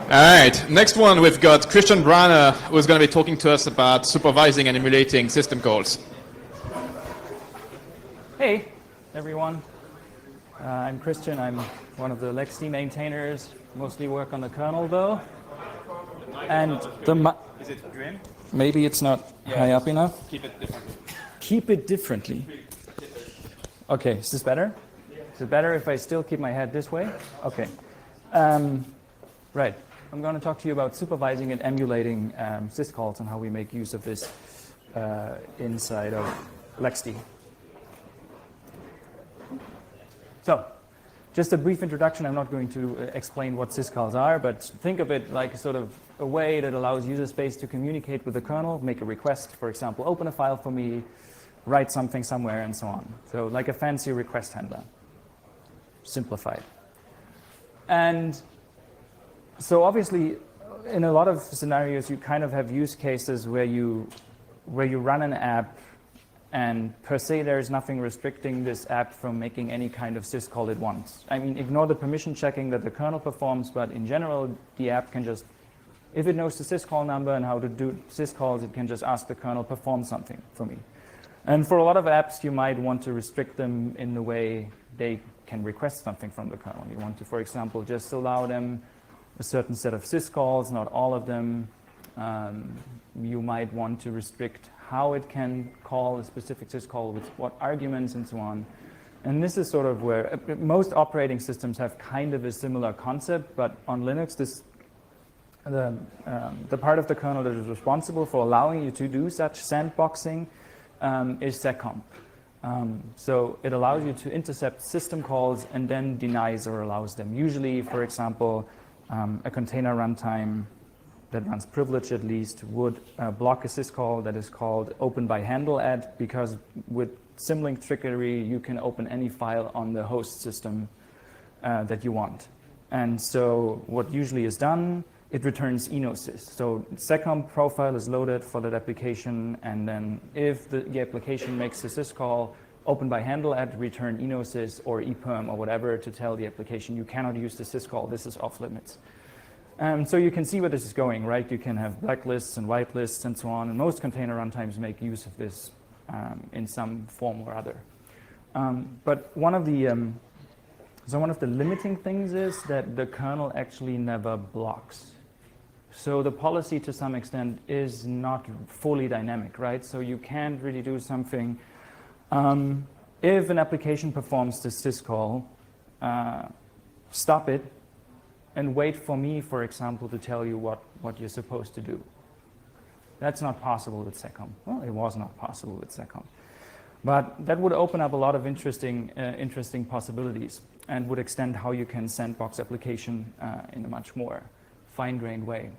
All right, next one we've got Christian Branner, who's going to be talking to us about supervising and emulating system calls. Hey, everyone. I'm Christian. I'm one of the LXD maintainers. Mostly work on the kernel, though. And is it grim? Maybe it's not high up enough. Keep it differently. Keep it differently. Okay, is this better? Is it better if I still keep my head this way? Okay. Right. I'm going to talk to you about supervising and emulating syscalls and how we make use of this inside of LXD. So, just a brief introduction. I'm not going to explain what syscalls are, but think of it like sort of a way that allows user space to communicate with the kernel, make a request, for example, open a file for me, write something somewhere, and so on. So like a fancy request handler, simplified. And so obviously, in a lot of scenarios, you kind of have use cases where you run an app, and per se, there's nothing restricting this app from making any kind of syscall it wants. I mean, ignore the permission checking that the kernel performs, but in general, the app can just, if it knows the syscall number and how to do syscalls, it can just ask the kernel, perform something for me. And for a lot of apps, you might want to restrict them in the way they can request something from the kernel. You want to, for example, just allow them a certain set of syscalls, not all of them. You might want to restrict how it can call a specific syscall with what arguments and so on. And this is sort of where most operating systems have kind of a similar concept, but on Linux, the part of the kernel that is responsible for allowing you to do such sandboxing is seccomp. So it allows you to intercept system calls and then denies or allows them. Usually, for example, a container runtime that runs privilege at least would block a syscall that is called open by handle add, because with symlink trickery, you can open any file on the host system that you want. And so what usually is done, it returns enosys. So seccomp profile is loaded for that application, and then if the application makes a syscall, open by handle add, return enosys or eperm or whatever to tell the application you cannot use the syscall, this is off limits. So you can see where this is going, right? You can have blacklists and whitelists and so on, and most container runtimes make use of this in some form or other. But one of the limiting things is that the kernel actually never blocks. So the policy to some extent is not fully dynamic, right? So you can't really do something. If an application performs this syscall, stop it and wait for me, for example, to tell you what you're supposed to do. That's not possible with seccomp. Well, it was not possible with seccomp. But that would open up a lot of interesting possibilities and would extend how you can sandbox application in a much more fine-grained way.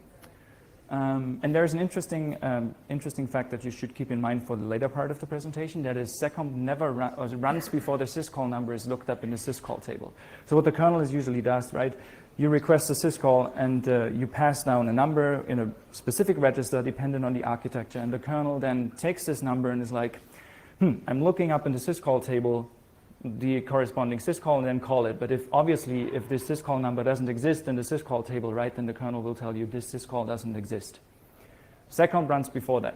And there's an interesting fact that you should keep in mind for the later part of the presentation. That is, seccomp never runs before the syscall number is looked up in the syscall table. So what the kernel usually does, right? You request a syscall and you pass down a number in a specific register dependent on the architecture, and the kernel then takes this number and is like, I'm looking up in the syscall table the corresponding syscall and then call it. But if this syscall number doesn't exist in the syscall table, right, then the kernel will tell you this syscall doesn't exist. Seccomp runs before that,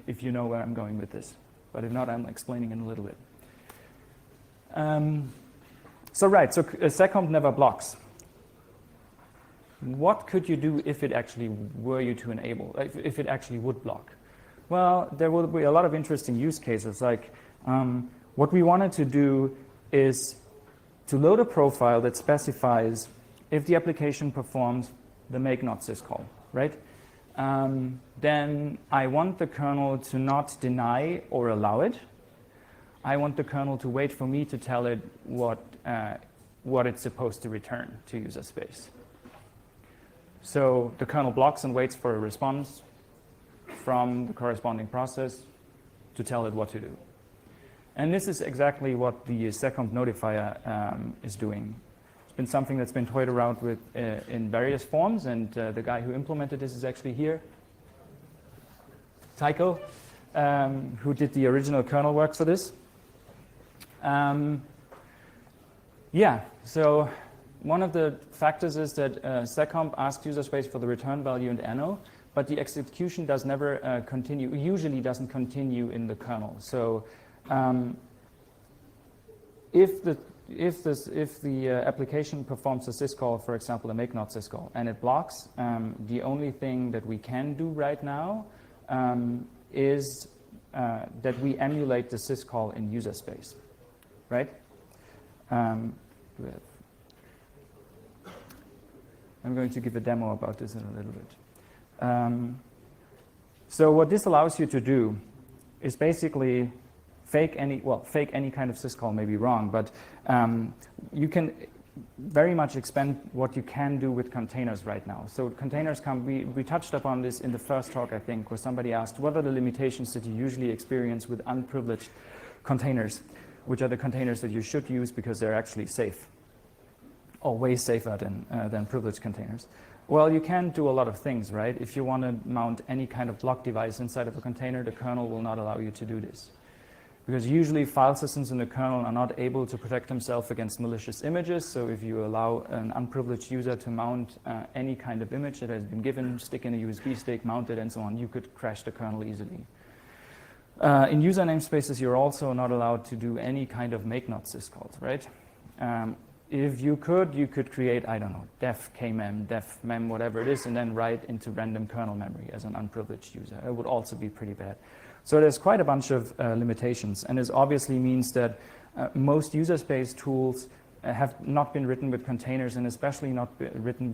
if you know where I'm going with this. But if not, I'm explaining in a little bit. So seccomp never blocks. What could you do if it actually were you to enable, if it actually would block? Well, there will be a lot of interesting use cases. Like what we wanted to do is to load a profile that specifies if the application performs the make not syscall, right? Then I want the kernel to not deny or allow it. I want the kernel to wait for me to tell it what it's supposed to return to user space. So the kernel blocks and waits for a response from the corresponding process to tell it what to do. And this is exactly what the seccomp notifier is doing. It's been something that's been toyed around with in various forms, and the guy who implemented this is actually here, Tycho, who did the original kernel work for this. Yeah, so one of the factors is that seccomp asks user space for the return value and NO, but the execution does never continue, usually doesn't continue in the kernel. So if the application performs a syscall, for example, a make not syscall, and it blocks, the only thing that we can do right now is that we emulate the syscall in user space, right? I'm going to give a demo about this in a little bit. So what this allows you to do is basically fake any kind of syscall may be wrong, but you can very much expand what you can do with containers right now. So containers we touched upon this in the first talk, I think, where somebody asked, what are the limitations that you usually experience with unprivileged containers, which are the containers that you should use because they're actually safe, or way safer than privileged containers. Well, you can do a lot of things, right? If you want to mount any kind of block device inside of a container, the kernel will not allow you to do this. Because usually file systems in the kernel are not able to protect themselves against malicious images. So if you allow an unprivileged user to mount any kind of image that has been given, stick in a USB stick, mount it, and so on, you could crash the kernel easily. In user namespaces, you're also not allowed to do any kind of make not syscalls, right? If you could create, I don't know, def kmem, def mem, whatever it is, and then write into random kernel memory as an unprivileged user. It would also be pretty bad. So there's quite a bunch of limitations, and this obviously means that most user space tools have not been written with containers, and especially not written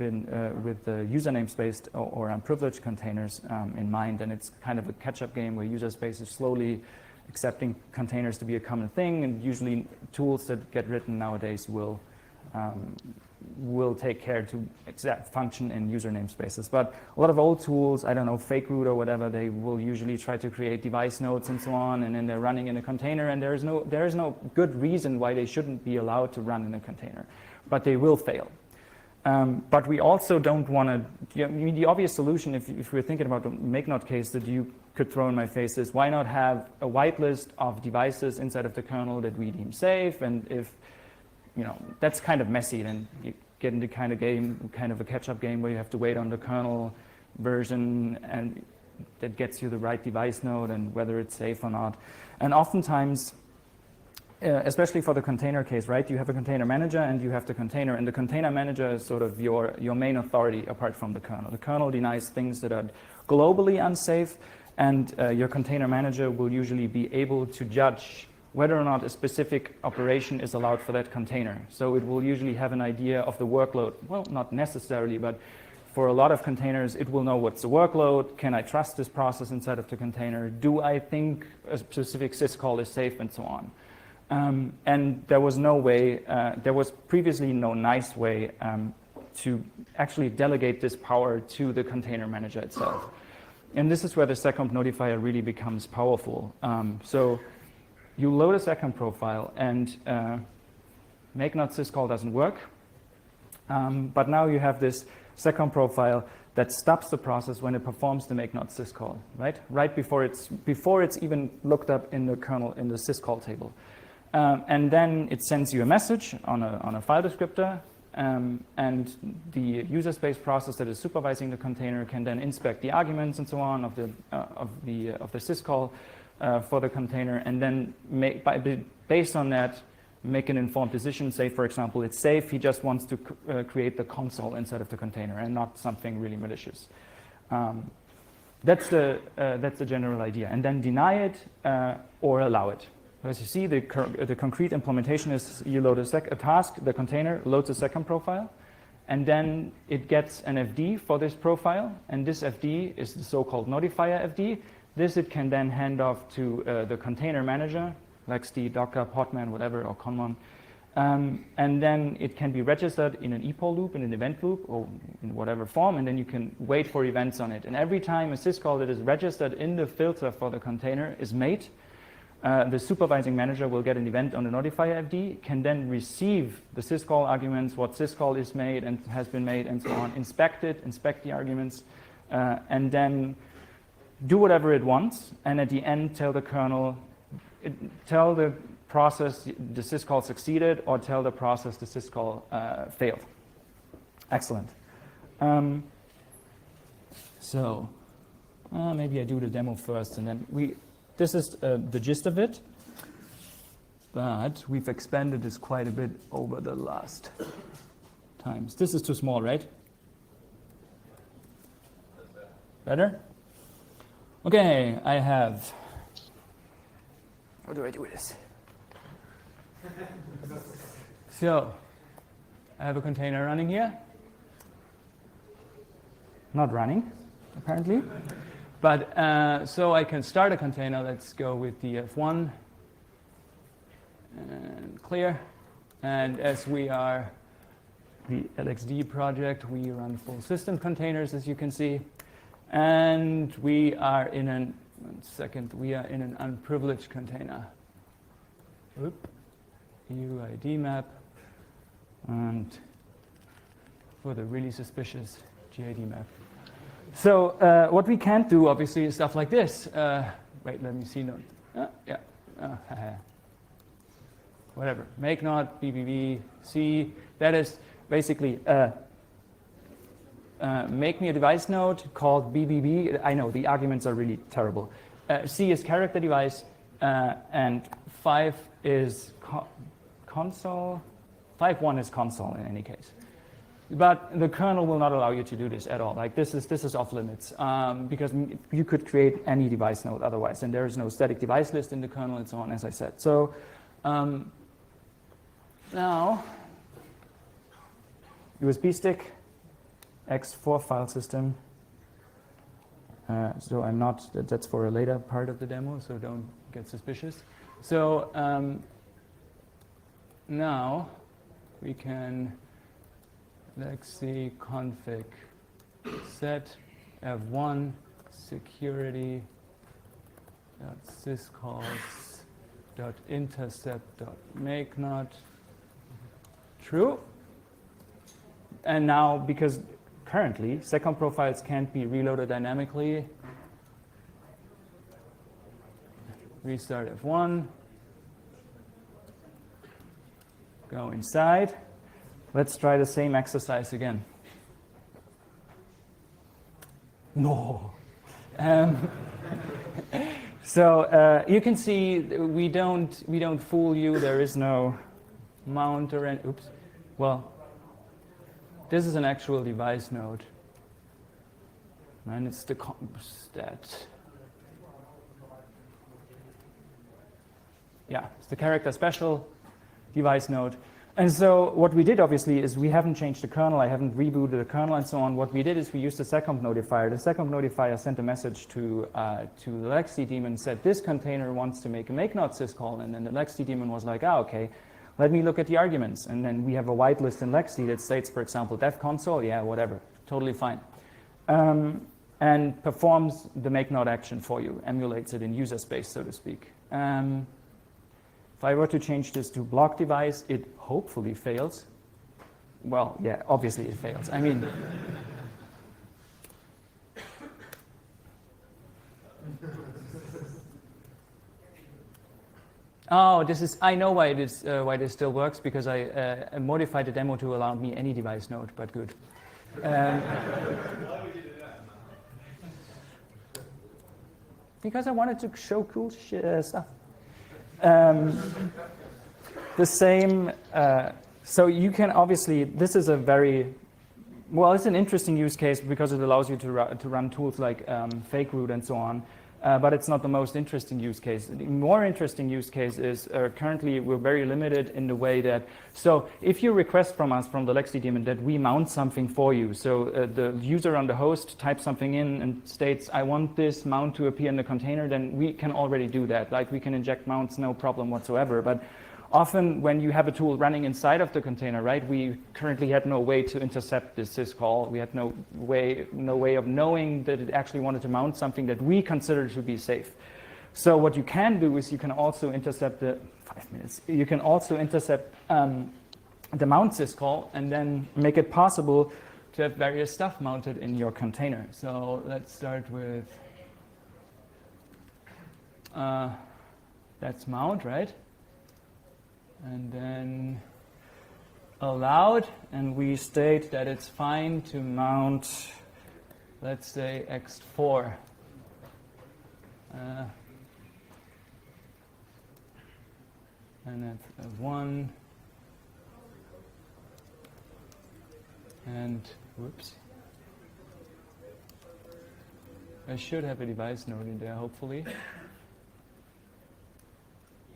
with the user namespace or unprivileged containers in mind. And it's kind of a catch-up game where user space is slowly accepting containers to be a common thing, and usually tools that get written nowadays will take care to exact function in user namespaces. But a lot of old tools, I don't know, fake root or whatever, they will usually try to create device nodes and so on, and then they're running in a container, and there is no good reason why they shouldn't be allowed to run in a container, but they will fail. But we also don't want to, I mean, the obvious solution, if we're thinking about the make not case that you could throw in my face, is why not have a whitelist of devices inside of the kernel that we deem safe, and if that's kind of messy, then you get into kind of a catch-up game where you have to wait on the kernel version and that gets you the right device node and whether it's safe or not. And oftentimes, especially for the container case, right, you have a container manager and you have the container, and the container manager is sort of your main authority apart from the kernel. The kernel denies things that are globally unsafe, and your container manager will usually be able to judge whether or not a specific operation is allowed for that container. So it will usually have an idea of the workload. Well, not necessarily, but for a lot of containers, it will know what's the workload. Can I trust this process inside of the container? Do I think a specific syscall is safe, and so on? And there was no way, there was previously no nice way to actually delegate this power to the container manager itself. And this is where the seccomp notifier really becomes powerful. So you load a seccomp profile, and make not syscall doesn't work. But now you have this seccomp profile that stops the process when it performs the make not syscall, right? Right before it's even looked up in the kernel in the syscall table. And then it sends you a message on a file descriptor, and the user space process that is supervising the container can then inspect the arguments and so on of the syscall for the container, and then based on that, make an informed decision. Say, for example, it's safe. He just wants to create the console inside of the container and not something really malicious. That's the general idea. And then deny it or allow it. As you see, the concrete implementation is you load a task, the container loads a seccomp profile, and then it gets an FD for this profile, and this FD is the so-called notifier FD. This it can then hand off to the container manager, LXD, Docker, Podman, whatever, or Conmon. And then it can be registered in an epoll loop, in an event loop, or in whatever form, and then you can wait for events on it. And every time a syscall that is registered in the filter for the container is made, the supervising manager will get an event on the notifier FD, can then receive the syscall arguments, what syscall is made and has been made, and so on, inspect the arguments, and then do whatever it wants, and at the end tell the kernel, tell the process the syscall succeeded, or tell the process the syscall failed, Excellent. So maybe I do the demo first, and then this is the gist of it, but we've expanded this quite a bit over the last times. This is too small, right? Better? Okay, I have, how do I do this? So, I have a container running here. Not running, apparently. But, so I can start a container. Let's go with the F1 and clear. And as we are the LXD project, we run full system containers, as you can see. And we are in an unprivileged container. Oop. UID map. And for the really suspicious GID map. So what we can't do, obviously, is stuff like this. Wait, let me see. No. Yeah. Whatever. Make not, BBB, C. That is basically make me a device node called BBB. I know the arguments are really terrible. C is character device, and 5 is console. 5.1 is console in any case. But the kernel will not allow you to do this at all. Like this is off limits because you could create any device node otherwise, and there is no static device list in the kernel and so on, as I said. So now USB stick, X4 file system. So I'm not. That's for a later part of the demo, so don't get suspicious. So now we can. Lexi config set f1 security syscalls intercept make not true. And now, because currently second profiles can't be reloaded dynamically, restart f1, go inside. Let's try the same exercise again. No. So you can see we don't fool you. There is no mount or any. Oops. Well, this is an actual device node, and it's the stat. Yeah, it's the character special device node. And so what we did, obviously, is we haven't changed the kernel. I haven't rebooted the kernel and so on. What we did is we used the second notifier. The second notifier sent a message to the Lexi daemon, said this container wants to make a make not syscall. And then the Lexi daemon was like, okay, let me look at the arguments. And then we have a whitelist in Lexi that states, for example, dev console, yeah, whatever, totally fine. And performs the make not action for you, emulates it in user space, so to speak. If I were to change this to block device, it hopefully fails. Well, yeah, obviously it fails. I mean, oh, I know why this still works, because I modified the demo to allow me any device node, but good. Because I wanted to show cool stuff. The same, so you can obviously, this is a very, well, it's an interesting use case because it allows you to run tools like fake root and so on, but it's not the most interesting use case. The more interesting use case is currently we're very limited in the way that, so if you request from us, from the Lexi daemon, that we mount something for you, so the user on the host types something in and states, I want this mount to appear in the container, then we can already do that. Like we can inject mounts, no problem whatsoever. But often when you have a tool running inside of the container, right, we currently had no way to intercept this syscall. We had no way of knowing that it actually wanted to mount something that we consider to be safe. So what you can do is you can also intercept you can also intercept the mount syscall and then make it possible to have various stuff mounted in your container. So let's start with, that's mount, right? And then allowed, and we state that it's fine to mount, let's say, X4. And that's 1. And, whoops. I should have a device node in there, hopefully.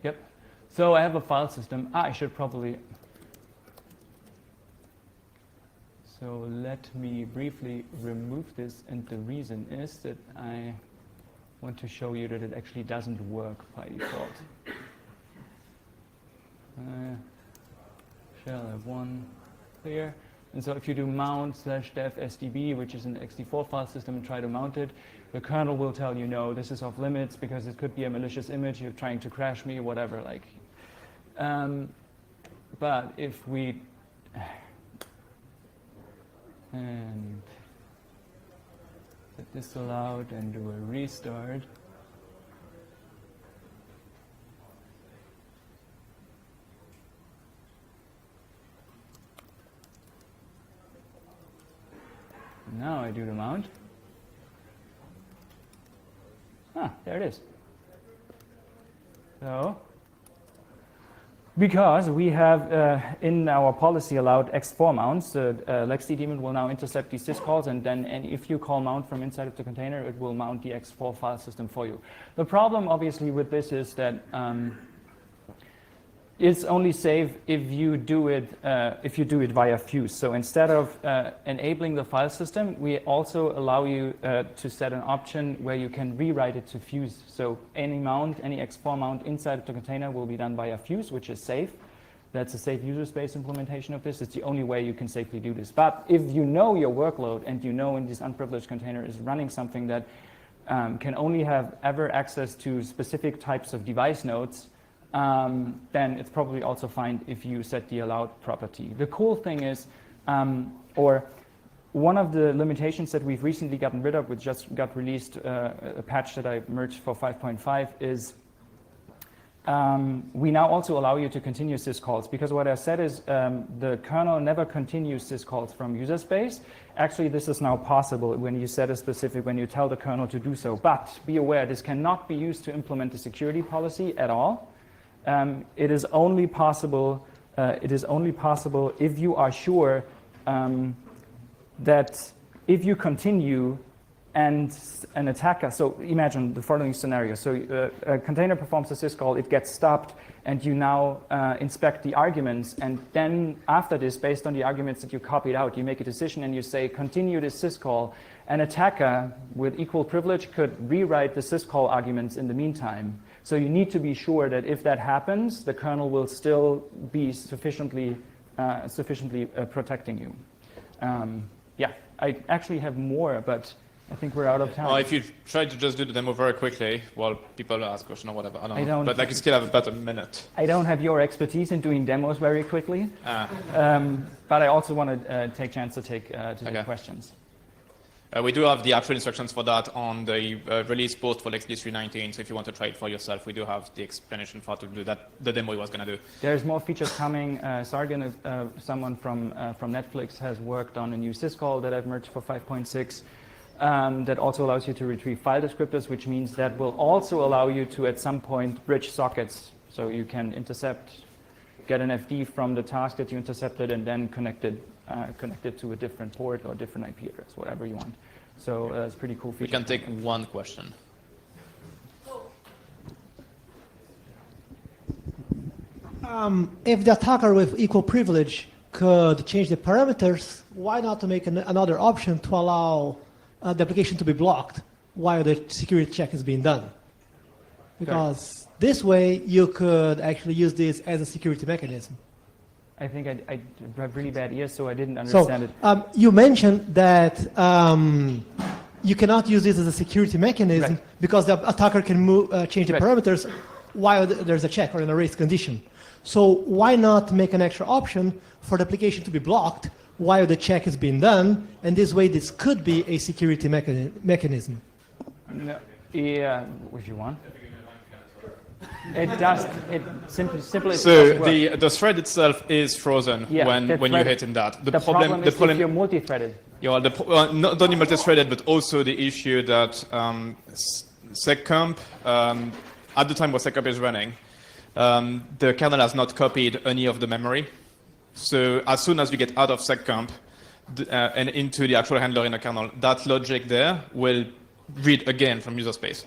Yep. So I have a file system. I should probably... So let me briefly remove this, and the reason is that I want to show you that it actually doesn't work by default. Shall have 1 clear. And so if you do mount /dev SDB, which is an ext4 file system, and try to mount it, the kernel will tell you, no, this is off limits because it could be a malicious image, you're trying to crash me, whatever. Like, but if we and set this allowed and do a restart, now I do the mount. There it is. So, because we have in our policy allowed X4 mounts, the LXD daemon will now intercept these syscalls, and then if you call mount from inside of the container, it will mount the X4 file system for you. The problem, obviously, with this is that it's only safe if you do it via fuse. So instead of enabling the file system, we also allow you to set an option where you can rewrite it to fuse. So any mount, any X4 mount inside of the container will be done via fuse, which is safe. That's a safe user space implementation of this. It's the only way you can safely do this. But if you know your workload and you know in this unprivileged container is running something that can only have ever access to specific types of device nodes, then it's probably also fine if you set the allowed property. The cool thing is, or one of the limitations that we've recently gotten rid of, which just got released, a patch that I merged for 5.5, is we now also allow you to continue syscalls, because what I said is the kernel never continues syscalls from user space. Actually, this is now possible when you set a specific, when you tell the kernel to do so. But be aware, this cannot be used to implement the security policy at all. It is only possible if you are sure that if you continue and an attacker, so imagine the following scenario. So a container performs a syscall, it gets stopped, and you now inspect the arguments, and then after this, based on the arguments that you copied out, you make a decision and you say, continue this syscall. An attacker with equal privilege could rewrite the syscall arguments in the meantime. So you need to be sure that if that happens, the kernel will still be sufficiently protecting you. Yeah, I actually have more, but I think we're out of time. Well, if you try to just do the demo very quickly while people ask questions or whatever, I don't know. But like you still have about a minute. I don't have your expertise in doing demos very quickly, but I also want to take chance to take questions. We do have the actual instructions for that on the release post for LXD 319. So if you want to try it for yourself, we do have the explanation for how to do that, the demo he was going to do. There's more features coming. Sargon, someone from Netflix, has worked on a new syscall that I've merged for 5.6 that also allows you to retrieve file descriptors, which means that will also allow you to, at some point, bridge sockets. So you can intercept, get an FD from the task that you intercepted, and then connect it to a different port or different IP address, whatever you want. So it's pretty cool feature. We can take one question. If the attacker with equal privilege could change the parameters, why not to make another option to allow the application to be blocked while the security check is being done? Because this way you could actually use this as a security mechanism. I think I have really bad ears, so I didn't understand it. You mentioned that you cannot use this as a security mechanism because the attacker can change the parameters while there's a check or in a race condition. So why not make an extra option for the application to be blocked while the check is being done? And this way, this could be a security mechanism. No, yeah, if you want. It does. It simply it So does work. the thread itself is frozen Yeah, when the you thread- hit in that. The problem is if you're multi-threaded. Yeah, not only multi-threaded, but also the issue that seccomp, at the time where seccomp is running, the kernel has not copied any of the memory. So as soon as you get out of seccomp and into the actual handler in the kernel, that logic there will read again from user space.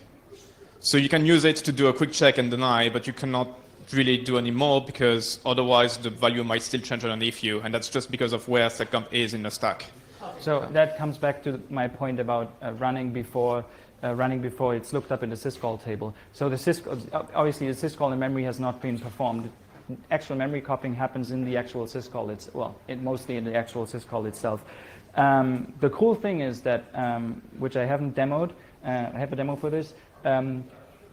So you can use it to do a quick check and deny, but you cannot really do any more because otherwise the value might still change underneath you, and that's just because of where seccomp is in the stack. So that comes back to my point about running before it's looked up in the syscall table. So the obviously the syscall in memory has not been performed. Actual memory copying happens in the actual syscall. Mostly in the actual syscall itself. The cool thing is that, which I haven't demoed, I have a demo for this,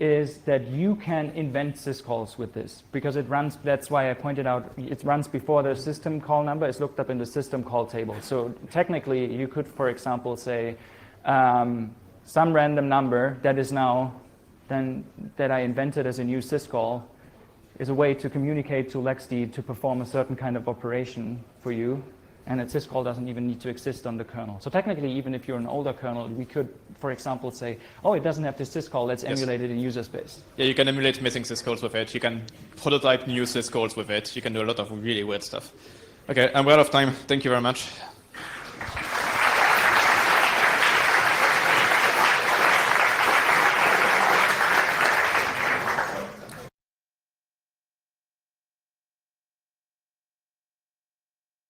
is that you can invent syscalls with this because it runs. That's why I pointed out it runs before the system call number is looked up in the system call table. So technically, you could, for example, say some random number that is now that I invented as a new syscall is a way to communicate to LXD to perform a certain kind of operation for you. And that syscall doesn't even need to exist on the kernel. So technically, even if you're an older kernel, we could, for example, say, oh, it doesn't have this syscall, let's emulate it in user space. Yeah, you can emulate missing syscalls with it. You can prototype new syscalls with it. You can do a lot of really weird stuff. Okay, and we're out of time. Thank you very much.